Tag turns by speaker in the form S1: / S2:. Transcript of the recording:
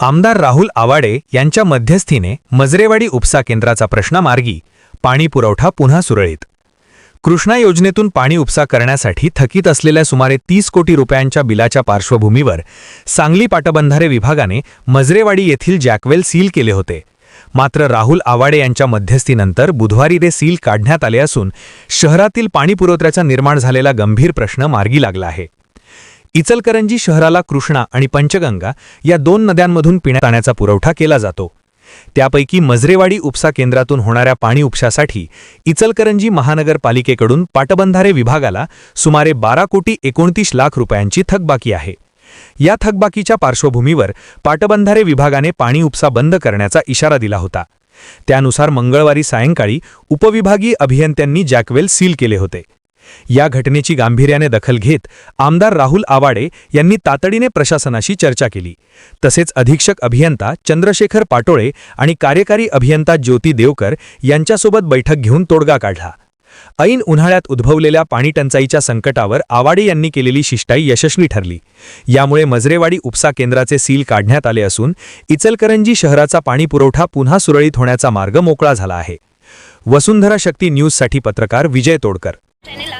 S1: आमदार राहुल आवाडे यांच्या मध्यस्थीने मजरेवाडी उपसा केंद्राचा प्रश्न मार्गी, पाणी पुरवठा पुन्हा सुरळीत। कृष्णा योजनेतून पाणी उपसा करण्यासाठी थकीत असलेल्या सुमारे 30 कोटी रुपयांच्या बिलाच्या पार्श्वभूमीवर सांगली पाटबंधारे विभागाने मजरेवाडी येथील जॅकवेल सील केले होते। मात्र राहुल आवाडे यांच्या मध्यस्थीनंतर बुधवारी ते सील काढण्यात आले असून शहरातील पाणी पुरवठ्याचा निर्माण झालेला गंभीर प्रश्न मार्गी लागला आहे। इचलकरंजी शहराला कृष्णा आणि पंचगंगा या दोन नद्यांमधून पिण्याच्या पाण्याचा पुरवठा केला जातो। त्यापैकी मजरेवाडी उपसा केंद्रातून होणाऱ्या पाणी उपशासाठी इचलकरंजी महानगरपालिकेकडून पाटबंधारे विभागाला सुमारे 12 कोटी 29 लाख रुपयांची थकबाकी आहे। या थकबाकीच्या पार्श्वभूमीवर पाटबंधारे विभागाने पाणी उपसा बंद करण्याचा इशारा दिला होता। त्यानुसार मंगळवारी सायंकाळी उपविभागीय अभियंत्यांनी जॅकवेल सील केले होते। या घटनेची गांभीर्याने दखल घेत आमदार राहुल आवाडे यांनी तातडीने प्रशासनाशी चर्चा केली। तसेच अधीक्षक अभियंता चंद्रशेखर पाटोळे आणि कार्यकारी अभियंता ज्योती देवकर यांच्यासोबत बैठक घेऊन तोडगा काढला। ऐन उन्हाळ्यात उद्भवलेल्या पाणीटंचाईच्या संकटावर आवाडे यांनी केलेली शिष्टाई यशस्वी ठरली। यामुळे मजरेवाडी उपसा केंद्राचे सील काढण्यात आले असून इचलकरंजी शहराचा पाणी पुरवठा पुन्हा सुरळीत होण्याचा मार्ग मोकळा झाला आहे। वसुंधरा शक्ती न्यूजसाठी पत्रकार विजय तोडकर।
S2: चॅनेल